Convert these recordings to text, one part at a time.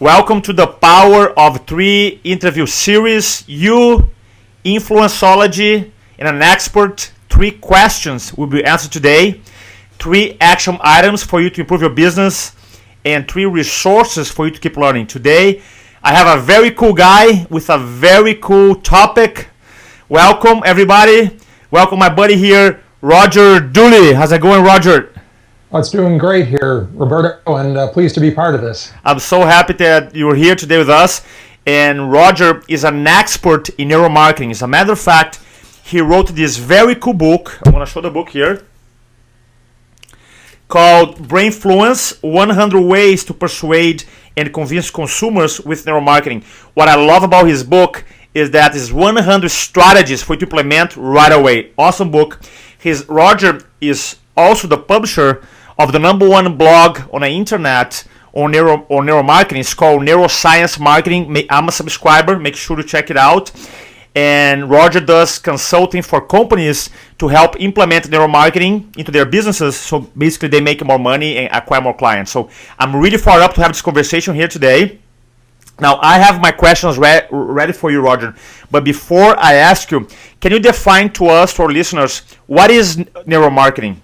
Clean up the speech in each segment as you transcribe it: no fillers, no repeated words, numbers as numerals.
Welcome to the Power of Three interview series. You, InfluenceOlogy, and an expert. 3 questions will be answered today. 3 action items for you to improve your business, and 3 resources for you to keep learning. Today, I have a very cool guy with a very cool topic. Welcome, everybody. Welcome, my buddy here, Roger Dooley. How's it going, Roger? Oh, it's doing great here, Roberto, and pleased to be part of this. I'm so happy that you're here today with us. And Roger is an expert in neuromarketing. As a matter of fact, he wrote this very cool book. I'm going to show the book here, called Brainfluence: 100 Ways to Persuade and Convince Consumers with Neuromarketing. What I love about his book is that it's 100 strategies for you to implement right away. Awesome book. Roger is also the publisher of the #1 blog on the internet on neuromarketing. It's called Neuroscience Marketing. I'm a subscriber. Make sure to check it out. And Roger does consulting for companies to help implement neuromarketing into their businesses. So basically they make more money and acquire more clients. So I'm really fired up to have this conversation here today. Now I have my questions ready for you, Roger. But before I ask you, can you define to us, to our listeners, what is neuromarketing?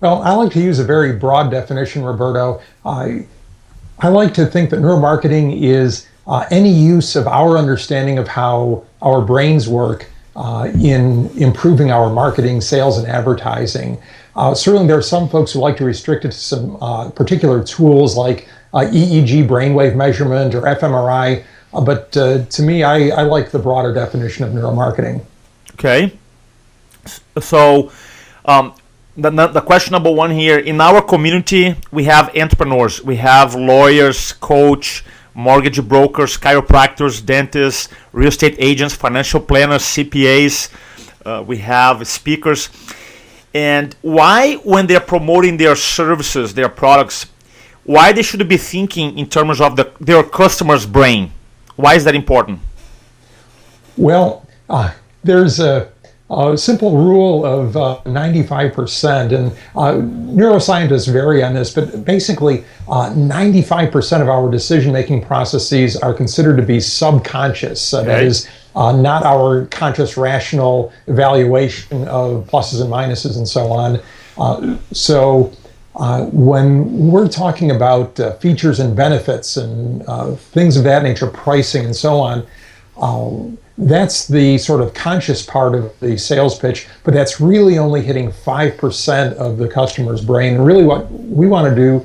Well, I like to use a very broad definition, Roberto. I like to think that neuromarketing is any use of our understanding of how our brains work in improving our marketing, sales, and advertising. Certainly there are some folks who like to restrict it to some particular tools like EEG brainwave measurement or fMRI, but to me, I like the broader definition of neuromarketing. Okay. So the question #1 here, in our community, we have entrepreneurs, we have lawyers, coach, mortgage brokers, chiropractors, dentists, real estate agents, financial planners, CPAs, we have speakers. And why, when they're promoting their services, their products, why they should be thinking in terms of their customer's brain? Why is that important? Well, there's a simple rule of 95%, and neuroscientists vary on this, but basically 95% of our decision-making processes are considered to be subconscious. That is not our conscious rational evaluation of pluses and minuses and so on. When we're talking about features and benefits and things of that nature, pricing and so on, that's the sort of conscious part of the sales pitch, but that's really only hitting 5% of the customer's brain. And really what we want to do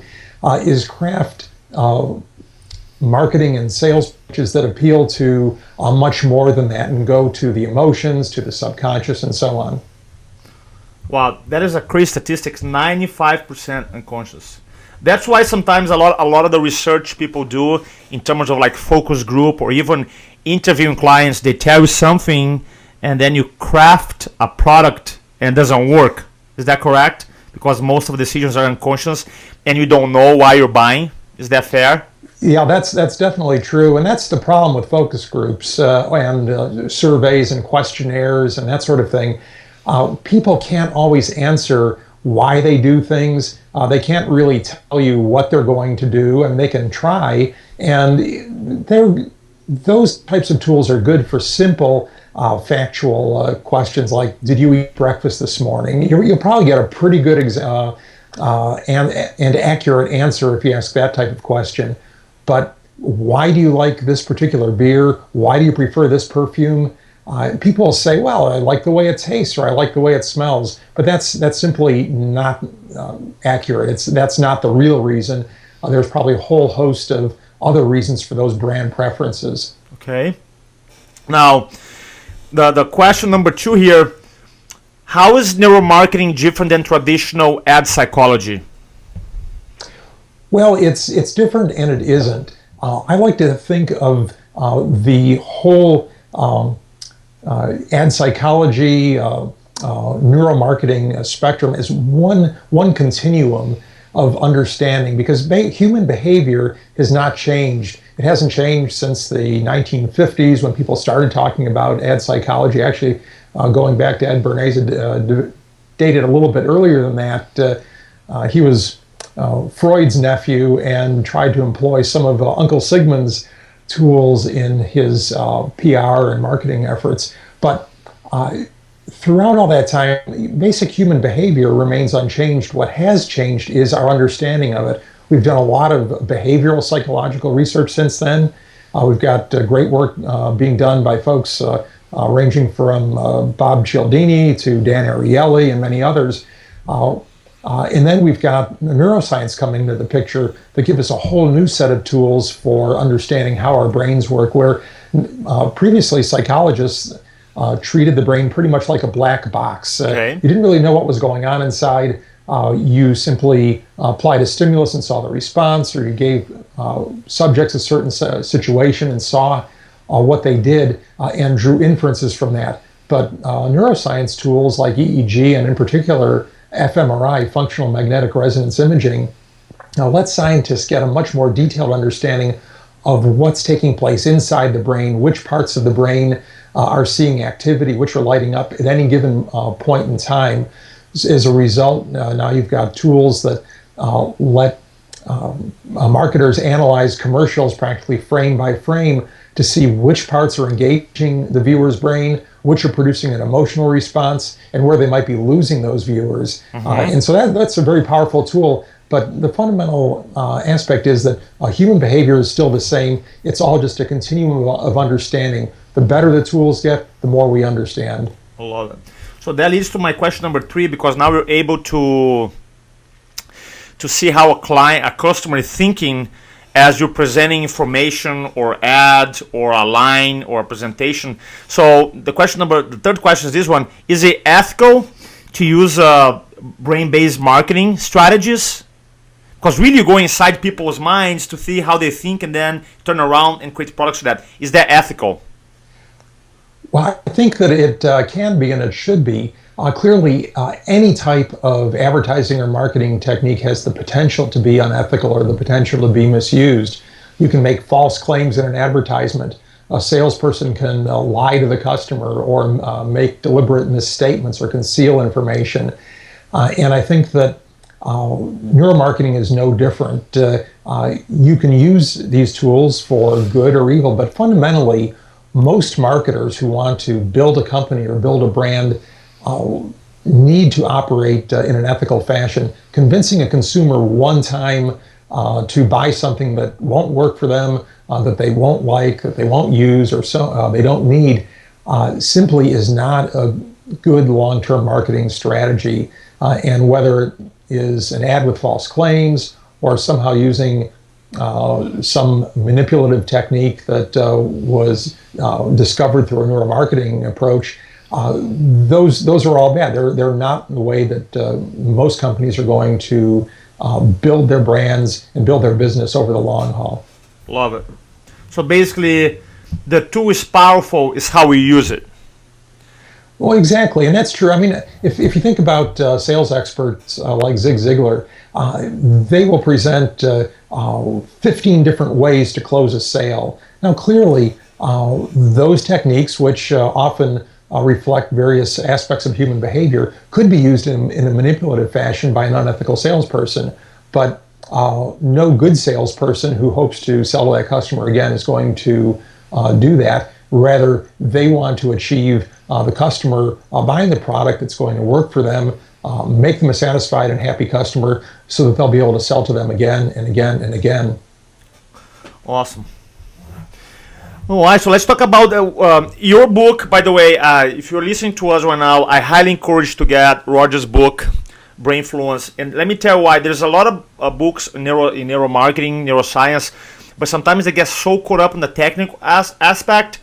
is craft marketing and sales pitches that appeal to much more than that and go to the emotions, to the subconscious, and so on. Wow, that is a crazy statistics, 95% unconscious. That's why sometimes a lot of the research people do in terms of like focus group or even interviewing clients, they tell you something and then you craft a product and it doesn't work. Is that correct? Because most of the decisions are unconscious and you don't know why you're buying. Is that fair? Yeah, that's definitely true. And that's the problem with focus groups and surveys and questionnaires and that sort of thing. People can't always answer why they do things. They can't really tell you what they're going to do, and they can try. And those types of tools are good for simple, factual questions like, did you eat breakfast this morning? You'll probably get a pretty good and accurate answer if you ask that type of question. But why do you like this particular beer? Why do you prefer this perfume? People will say, well, I like the way it tastes or I like the way it smells, but that's simply not accurate. That's not the real reason. There's probably a whole host of other reasons for those brand preferences. Okay. Now, the question #2 here, how is neuromarketing different than traditional ad psychology? Well, it's different and it isn't. I like to think of the whole ad psychology, neuromarketing spectrum as one continuum of understanding, because human behavior has not changed. It hasn't changed since the 1950s when people started talking about ad psychology. Actually, going back to Ed Bernays, dated a little bit earlier than that. He was Freud's nephew and tried to employ some of Uncle Sigmund's tools in his PR and marketing efforts. But throughout all that time, basic human behavior remains unchanged. What has changed is our understanding of it. We've done a lot of behavioral psychological research since then. We've got great work being done by folks ranging from Bob Cialdini to Dan Ariely and many others. And then we've got neuroscience coming into the picture that give us a whole new set of tools for understanding how our brains work, where previously psychologists treated the brain pretty much like a black box. Okay. You didn't really know what was going on inside. You simply applied a stimulus and saw the response, or you gave subjects a certain situation and saw what they did and drew inferences from that. But neuroscience tools like EEG and in particular fMRI, functional magnetic resonance imaging, let scientists get a much more detailed understanding of what's taking place inside the brain, which parts of the brain are seeing activity, which are lighting up at any given point in time. As a result, now you've got tools that let marketers analyze commercials practically frame by frame to see which parts are engaging the viewer's brain, which are producing an emotional response, and where they might be losing those viewers. And so that's a very powerful tool. But the fundamental aspect is that human behavior is still the same. It's all just a continuum of understanding. The better the tools get, the more we understand. I love it. So that leads to my question number 3, because now we're able to see how a customer is thinking as you're presenting information or ad or a line or a presentation. So the third question is this one: is it ethical to use brain-based marketing strategies? Because really you go inside people's minds to see how they think and then turn around and create products for that. Is that ethical? Well, I think that it can be and it should be. Clearly, any type of advertising or marketing technique has the potential to be unethical or the potential to be misused. You can make false claims in an advertisement. A salesperson can lie to the customer or make deliberate misstatements or conceal information. And I think that neuromarketing is no different. You can use these tools for good or evil, but fundamentally, most marketers who want to build a company or build a brand need to operate in an ethical fashion. Convincing a consumer one time to buy something that won't work for them, that they won't like, that they won't use, or they don't need, simply is not a good long-term marketing strategy. And whether it is an ad with false claims or somehow using some manipulative technique that was discovered through a neuromarketing approach, those are all bad. They're not the way that most companies are going to build their brands and build their business over the long haul. Love it. So basically, the tool is powerful, is how we use it. Well, exactly, and that's true. I mean, if you think about sales experts like Zig Ziglar, they will present 15 different ways to close a sale. Now, clearly, those techniques, which often reflect various aspects of human behavior, could be used in a manipulative fashion by an unethical salesperson. But no good salesperson who hopes to sell to that customer again is going to do that. Rather, they want to achieve the customer buying the product that's going to work for them, make them a satisfied and happy customer so that they'll be able to sell to them again and again and again. Awesome. All right, so let's talk about your book. By the way, if you're listening to us right now, I highly encourage to get Roger's book, Brainfluence. And let me tell you why. There's a lot of books in neuromarketing, neuroscience, but sometimes they get so caught up in the technical aspect.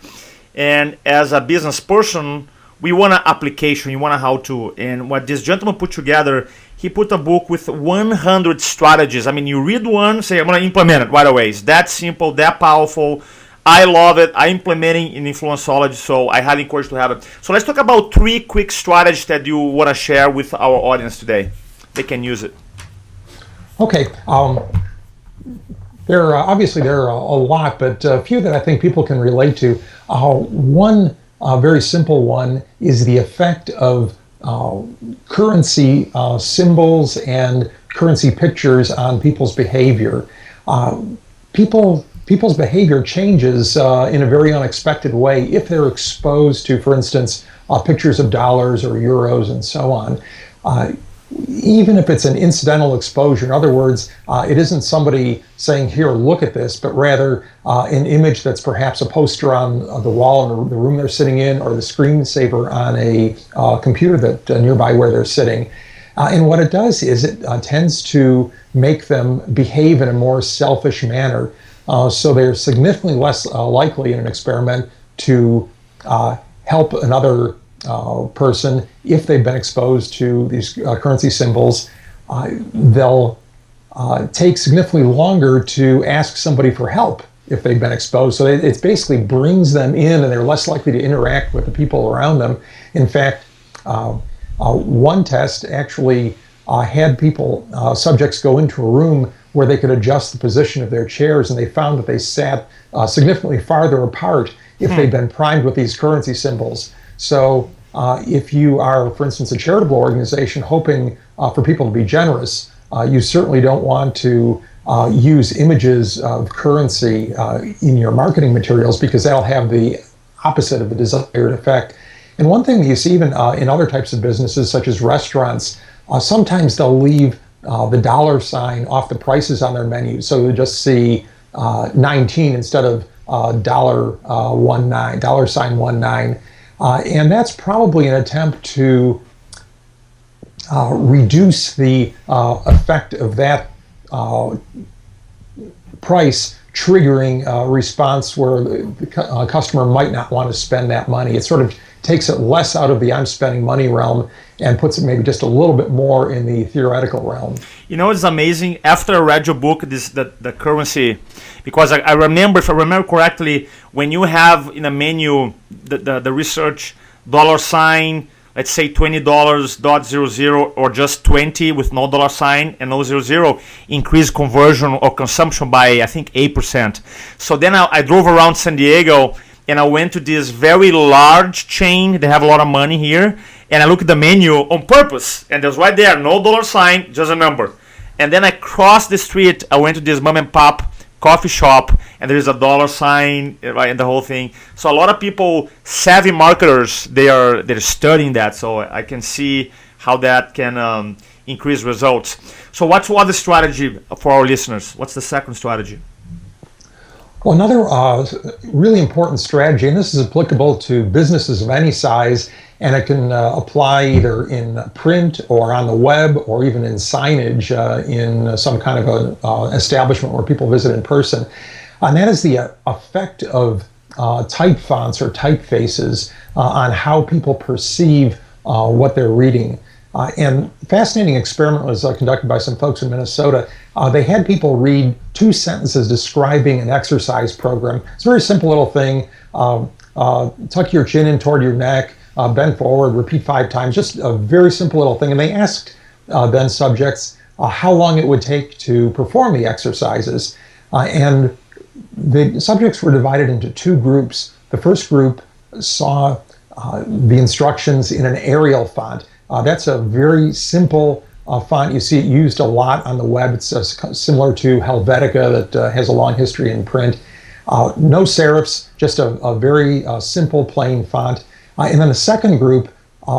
And as a business person, we want an application, we want a how-to. And what this gentleman put together, he put a book with 100 strategies. I mean, you read one, say, I'm going to implement it right away. It's that simple, that powerful. I love it. I'm implementing in InfluenceOlogy, so I highly encourage to have it. So let's talk about 3 quick strategies that you want to share with our audience today. They can use it. Okay. There are a lot, but a few that I think people can relate to. One very simple one is the effect of currency symbols and currency pictures on people's behavior. People's behavior changes in a very unexpected way if they're exposed to, for instance, pictures of dollars or euros and so on. Even if it's an incidental exposure, in other words, it isn't somebody saying, here, look at this, but rather an image that's perhaps a poster on the wall in the room they're sitting in, or the screensaver on a computer that nearby where they're sitting. And what it does is it tends to make them behave in a more selfish manner. So they're significantly less likely in an experiment to help another person if they've been exposed to these currency symbols. They'll take significantly longer to ask somebody for help if they've been exposed. So it basically brings them in, and they're less likely to interact with the people around them. In fact, one test actually had subjects go into a room where they could adjust the position of their chairs, and they found that they sat significantly farther apart if they'd been primed with these currency symbols. So if you are, for instance, a charitable organization hoping for people to be generous, you certainly don't want to use images of currency in your marketing materials, because that'll have the opposite of the desired effect. And one thing that you see even in other types of businesses, such as restaurants, sometimes they'll leave the dollar sign off the prices on their menu. So you'll just see 19 instead of dollar sign 19. And that's probably an attempt to reduce the effect of that price triggering a response where the customer might not want to spend that money. It sort of takes it less out of the I'm spending money realm and puts it maybe just a little bit more in the theoretical realm. You know, it's amazing. After I read your book, the currency, because I remember, if I remember correctly, when you have in a menu the research dollar sign, let's say $20.00 or just 20 with no dollar sign and no 00, increase conversion or consumption by, I think, 8%. So then I drove around San Diego, and I went to this very large chain. They have a lot of money here. And I looked at the menu on purpose, and there's right there, no dollar sign, just a number. And then I crossed the street. I went to this mom and pop coffee shop, and there is a dollar sign, right, and the whole thing. So a lot of people, savvy marketers, they're studying that. So I can see how that can increase results. So what's the strategy for our listeners? What's the second strategy? Well, another really important strategy, and this is applicable to businesses of any size, and it can apply either in print or on the web or even in signage in some kind of an establishment where people visit in person. And that is the effect of type fonts or typefaces on how people perceive what they're reading. And a fascinating experiment was conducted by some folks in Minnesota. They had people read 2 sentences describing an exercise program. It's a very simple little thing. Tuck your chin in toward your neck, bend forward, repeat 5 times, just a very simple little thing. And they asked then subjects how long it would take to perform the exercises. And the subjects were divided into 2 groups. The first group saw the instructions in an Arial font. That's a very simple font. You see it used a lot on the web. It's similar to Helvetica that has a long history in print. No serifs, just a very simple, plain font. And then the second group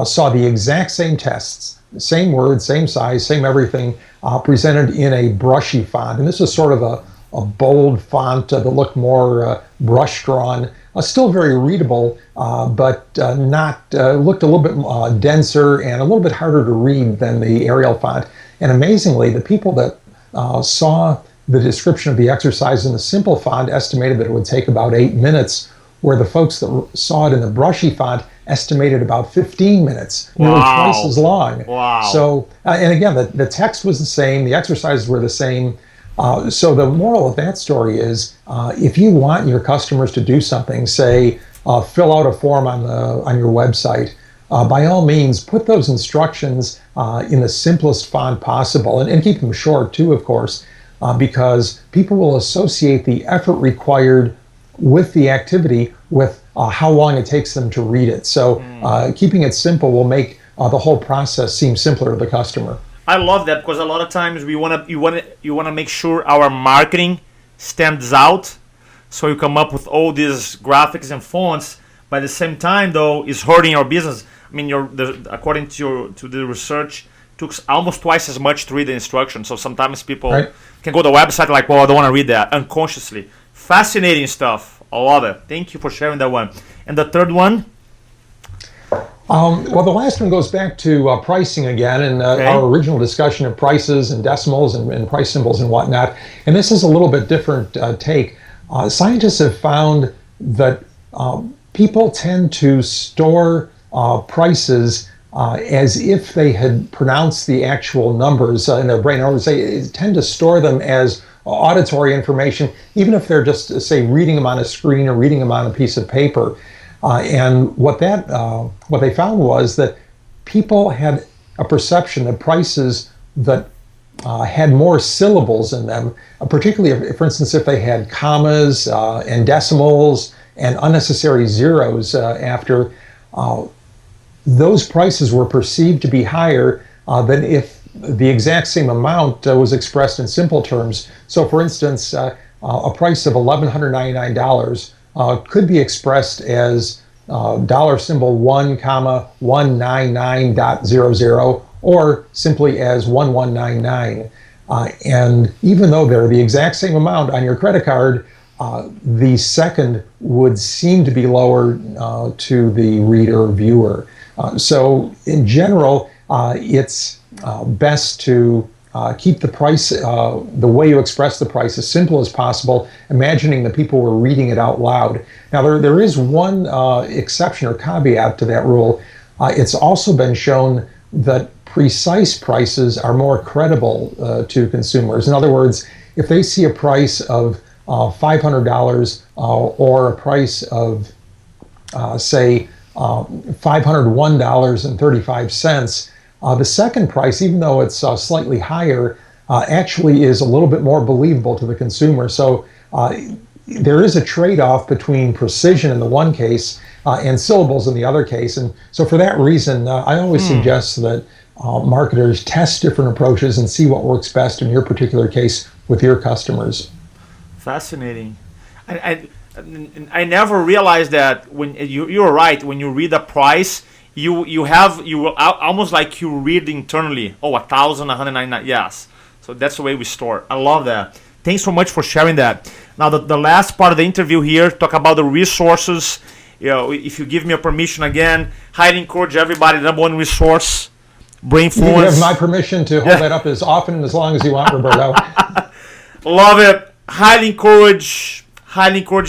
saw the exact same tests, same words, same size, same everything, presented in a brushy font. And this is sort of a bold font that looked more brush-drawn. Still very readable, but looked a little bit denser and a little bit harder to read than the Arial font. And amazingly, the people that saw the description of the exercise in the simple font estimated that it would take about 8 minutes, where the folks that saw it in the brushy font estimated about 15 minutes, nearly twice as long. Wow. So, and again, the text was the same, the exercises were the same. So the moral of that story is, if you want your customers to do something, say fill out a form on your website, by all means put those instructions in the simplest font possible, and keep them short too, of course, because people will associate the effort required with the activity with how long it takes them to read it. So keeping it simple will make the whole process seem simpler to the customer. I love that because a lot of times you wanna make sure our marketing stands out. So you come up with all these graphics and fonts, but at the same time though, it's hurting your business. I mean, according to the research, it took almost twice as much to read the instructions. So sometimes people can go to the website like, well, I don't want to read that unconsciously. Fascinating stuff. I love it. Thank you for sharing that one. And the third one? Well, the last one goes back to pricing again, and our original discussion of prices and decimals and price symbols and whatnot. And this is a little bit different take. Scientists have found that people tend to store prices as if they had pronounced the actual numbers in their brain. In other words, they tend to store them as auditory information, even if they're just, say, reading them on a screen or reading them on a piece of paper. And what they found was that people had a perception that prices that had more syllables in them, particularly, if, for instance, if they had commas and decimals and unnecessary zeros after, those prices were perceived to be higher than if the exact same amount was expressed in simple terms. So, for instance, a price of $1,199 could be expressed as dollar symbol 1,199.00 or simply as 1199. And even though they're the exact same amount on your credit card, the second would seem to be lower to the reader or viewer. So in general, it's best to keep the price, the way you express the price, as simple as possible, imagining that people were reading it out loud. Now, there is one exception or caveat to that rule. It's also been shown that precise prices are more credible to consumers. In other words, if they see a price of $500 or a price of, say, $501.35, the second price, even though it's slightly higher, actually is a little bit more believable to the consumer. So there is a trade-off between precision in the one case and syllables in the other case. And so for that reason, I always suggest that marketers test different approaches and see what works best in your particular case with your customers. Fascinating. I never realized that when you're right, when you read a price, you almost like you read internally. Oh, 1,199. Yes. So that's the way we store. I love that. Thanks so much for sharing that. Now the last part of the interview here, talk about the resources. You know, if you give me a permission again, highly encourage everybody. Number one resource, Brainfluence. You have my permission to hold that up as often and as long as you want, Roberto. Love it. Highly encourage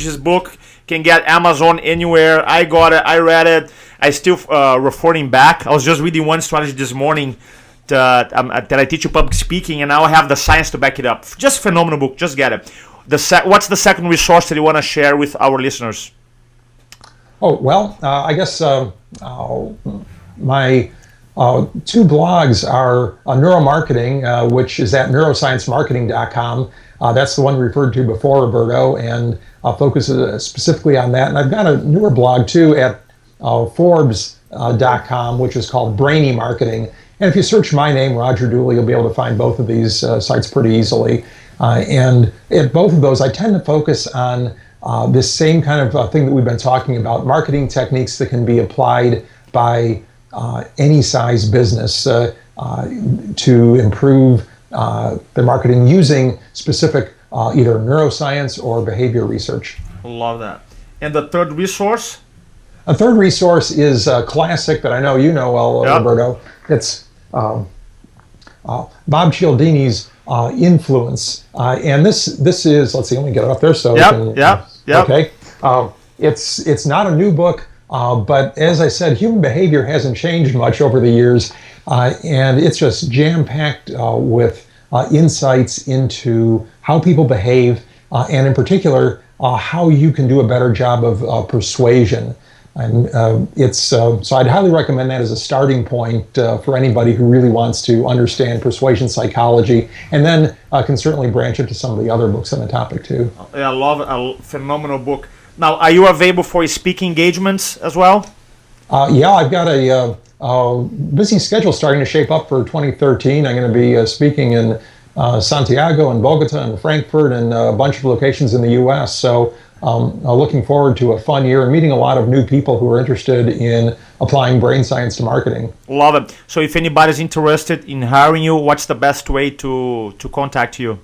his book. Can get Amazon anywhere. I got it. I read it. I still referring back. I was just reading one strategy this morning that I teach you public speaking, and now I have the science to back it up. Just phenomenal book. Just get it. What's the second resource that you want to share with our listeners? Oh, well, I guess my two blogs are Neuromarketing, which is at neurosciencemarketing.com. That's the one referred to before, Roberto, and focuses specifically on that. And I've got a newer blog, too, at Forbes.com, which is called Brainy Marketing. And if you search my name, Roger Dooley, you'll be able to find both of these sites pretty easily. And at both of those, I tend to focus on this same kind of thing that we've been talking about, marketing techniques that can be applied by any size business to improve their marketing using specific either neuroscience or behavior research. Love that. And the third resource? A third resource is a classic that I know you know well, Roberto. It's Bob Cialdini's Influence. And this is, let's see, let me get it up there so okay. It's not a new book, but as I said, human behavior hasn't changed much over the years. And it's just jam-packed with insights into how people behave, and in particular, how you can do a better job of persuasion. And so I'd highly recommend that as a starting point for anybody who really wants to understand persuasion psychology, and then can certainly branch into some of the other books on the topic too. Yeah, I love it. A phenomenal book. Now, are you available for speaking engagements as well? Yeah, I've got a busy schedule starting to shape up for 2013. I'm going to be speaking in Santiago and Bogota and Frankfurt and a bunch of locations in the U.S. So looking forward to a fun year and meeting a lot of new people who are interested in applying brain science to marketing. Love it. So if anybody's interested in hiring you, what's the best way to contact you?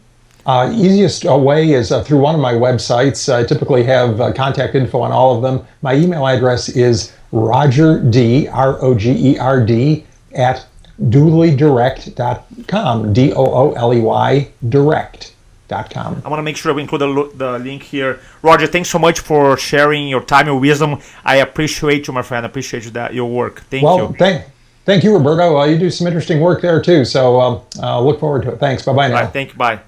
Easiest way is through one of my websites. I typically have contact info on all of them. My email address is RogerD, ROGERD, at dooleydirect.com, DOOLEY direct.com. I want to make sure we include the link here. Roger, thanks so much for sharing your time and wisdom. I appreciate you, my friend. I appreciate your work. Thank you. Thank you, Roberto. You do some interesting work there too. So look forward to it. Thanks. Bye-bye now. All right, thank you. Bye.